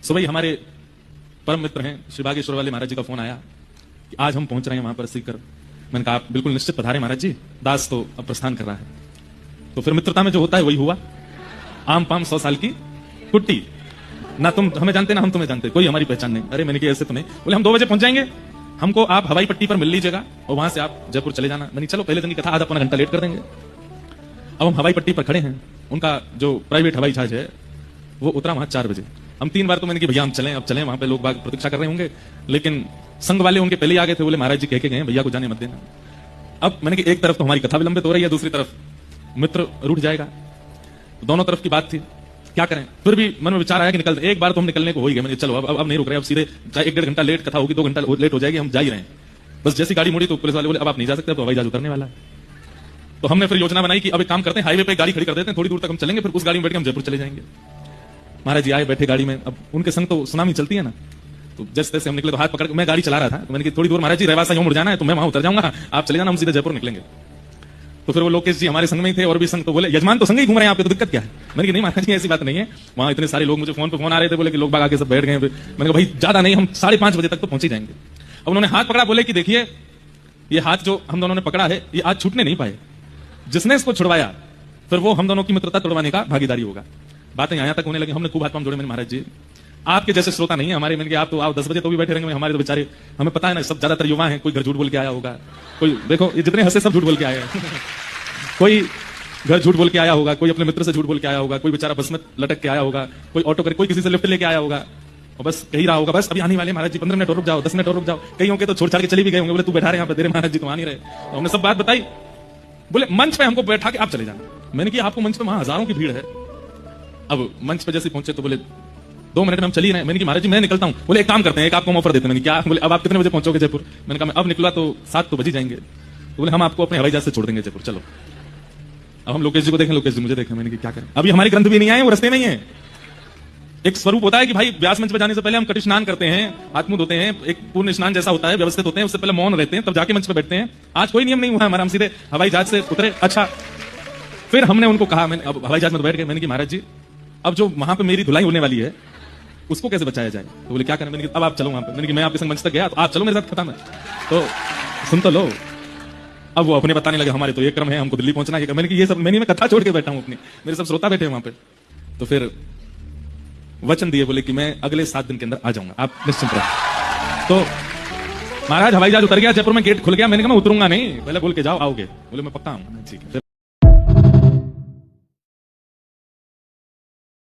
सुबह ही हमारे परम मित्र हैं श्री बागेश्वर वाले महाराज जी का फोन आया कि आज हम पहुंच रहे हैं वहां पर सीकर। मैंने कहा आप बिल्कुल निश्चित पधारे महाराज जी, दास तो अब प्रस्थान कर रहा है। तो फिर मित्रता में जो होता है वही हुआ। आम पाम 100 साल की कुट्टी, ना तुम हमें जानते ना हम तुम्हें जानते, कोई हमारी पहचान नहीं। अरे मैंने कहा ऐसे तो नहीं। बोले हम 2 बजे पहुंच जाएंगे, हमको आप हवाई पट्टी पर मिल लीजिएगा और वहां से आप जयपुर चले जाना। मैंने चलो पहले दिन की कथा आधा पौना घंटा लेट कर देंगे। अब हम हवाई पट्टी पर खड़े हैं, उनका जो प्राइवेट हवाई जहाज है वो उतरा वहां 4 बजे। हम 3 बार तो मैंने कि भैया हम चलें, अब चलें, वहां पे लोग बाग प्रतीक्षा कर रहे होंगे, लेकिन संघ वाले उनके पहले ही आ गए थे। बोले महाराज जी कह के गए भैया को जाने मत देना। अब मैंने कि एक तरफ तो हमारी कथा विलंबित हो रही है, दूसरी तरफ मित्र रूठ जाएगा, दोनों तरफ की बात थी, क्या करें। फिर भी मन में विचार आया कि निकल, एक बार तो हम निकलने को हो ही गए। मैंने चलो अब नहीं रुक रहे, अब सीधे चाहे 1-1.5 घंटा लेट कथा होगी, 2 घंटा लेट हो जाएगी, हम जा ही रहे हैं। बस जैसी गाड़ी मुड़ी तो पुलिस वाले बोले अब आप नहीं जा सकते, तो हवाई जहाज उतरने वाला है। तो हमने फिर योजना बनाई कि अब एक काम करते हैं, हाईवे पे गाड़ी खड़ी कर देते हैं, थोड़ी दूर तक हम चलेंगे, फिर उस गाड़ी में बैठ के हम जयपुर चले जाएंगे। महाराज जी आए, बैठे गाड़ी में। अब उनके संग तो सुनामी चलती है ना, तो जैसे तैसे हम निकले तो हाथ पकड़ के, मैं गाड़ी चला रहा था, तो मैंने कहा थोड़ी दूर महाराज जी रेवासा यूं मुड़ जाना है, तो मैं वहां उतर जाऊंगा, आप चले जाना, हम सीधे जयपुर निकलेंगे। तो फिर वो लोकेश जी हमारे संग में ही थे और भी संग, तो बोले यजमान तो संग ही घूम रहे हैं, आपको तो दिक्कत क्या है। मैंने कहा नहीं महाराज जी ऐसी बात नहीं है, वहां इतने सारे लोग, मुझे फोन पे फोन आ रहे थे, बोले कि लोग बाग आके सब बैठ गए। मैंने कहा भाई ज्यादा नहीं, हम 5:30 बजे तक तो पहुंच ही जाएंगे। अब उन्होंने हाथ पकड़ा, बोले कि देखिए ये हाथ जो हम दोनों ने पकड़ा है ये आज छूटने नहीं पाए, जिसने इसको छुड़वाया फिर वो हम दोनों की मित्रता तोड़वाने का भागीदारी होगा। बातें यहां तक होने लगी, हमने खूब हाथ पांव जोड़े। मैंने महाराज जी आपके जैसे श्रोता नहीं है हमारे, मैंने आप तो आओ 10 बजे तो भी बैठे रहेंगे, हमारे तो बेचारे, हमें पता है ना सब ज्यादातर युवा हैं, कोई घर झूठ बोल के आया होगा, कोई देखो ये जितने हंसे सब झूठ बोल के आए हैं कोई घर झूठ बोल के आया होगा, कोई अपने मित्र से झूठ बोल के आया होगा, कोई बेचारा बस में लटक के आया होगा, कोई ऑटो कर, कोई किसी से लिफ्ट लेके आया होगा और बस कही रहा होगा बस अभी आने वाले महाराज जी, 15 मिनट और रुक जाओ, 10 मिनट और रुक जाओ। कई होंगे तो छोड़ छाड़ के चली भी गए होंगे, बोले तू बैठा रहे यहाँ पे, तेरे महाराज जी तो आ नहीं रहे। तो हमने सब बात बताई, बोले मंच पे हमको बैठा के आप चले जाना। मैंने कहा आपको मंच पे वहां हजारों की भीड़ है। अब मंच पे जैसे पहुंचे तो बोले 2 मिनट में हम चली रहे। मैंने कहा महाराज जी मैं निकलता हूं। बोले एक काम करते हैं, एक आपको ऑफर देते हैं। मैंने क्या? बोले अब आप कितने बजे पहुंचोगे जयपुर? मैंने कहा मैं अब निकला तो 7 तो बज ही जाएंगे। तो बोले हम आपको अपने हवाई जहाज से छोड़ देंगे जयपुर, चलो। अब हम लोकेश जी को देखें, लोकेश जी मुझे देखें। मैंने कहा क्या करें, अभी हमारी ग्रंथ भी नहीं आए, वो रस्ते में ही है। एक स्वरूप होता है कि भाई व्यास मंच पे जाने से पहले हम कटी स्नान करते हैं, हाथ मुंह धोते हैं, एक पूर्ण स्नान जैसा होता है, व्यवस्थित होते हैं, उससे पहले मौन रहते हैं, तब जाके मंच पे बैठते हैं। आज कोई नियम नहीं हुआ हमारा, हम सीधे हवाई जहाज से उतरे। अच्छा, फिर हमने उनको कहा, मैंने अब हवाई जहाज में बैठ गए। मैंने कहा महाराज जी अब जो वहां पे मेरी धुलाई होने वाली है उसको कैसे बचाया जाए? तो बोले क्या करें? मैंने कहा अब आप चलो वहां पे। मैंने कहा मैं आपके संग मंच तक गया, तो आप चलो मेरे साथ खत्म है। तो सुन तो लो। अब वो अपने बताने लगे हमारे तो ये क्रम है, हमको दिल्ली पहुंचना है। मैंने कहा ये सब मैं कथा छोड़ के बैठा हूं अपनी, मेरे सब श्रोता बैठे वहां पे। तो फिर वचन दिए, बोले कि मैं अगले 7 दिन के अंदर आ जाऊंगा, आप निश्चिंत रहो। तो महाराज हवाई जहाज उतर गया, जयपुर में गेट खुल गया। मैंने कहा मैं उतरूंगा नहीं, पहले बोल के जाओ आओगे। बोले मैं पक्का हूं। ठीक है।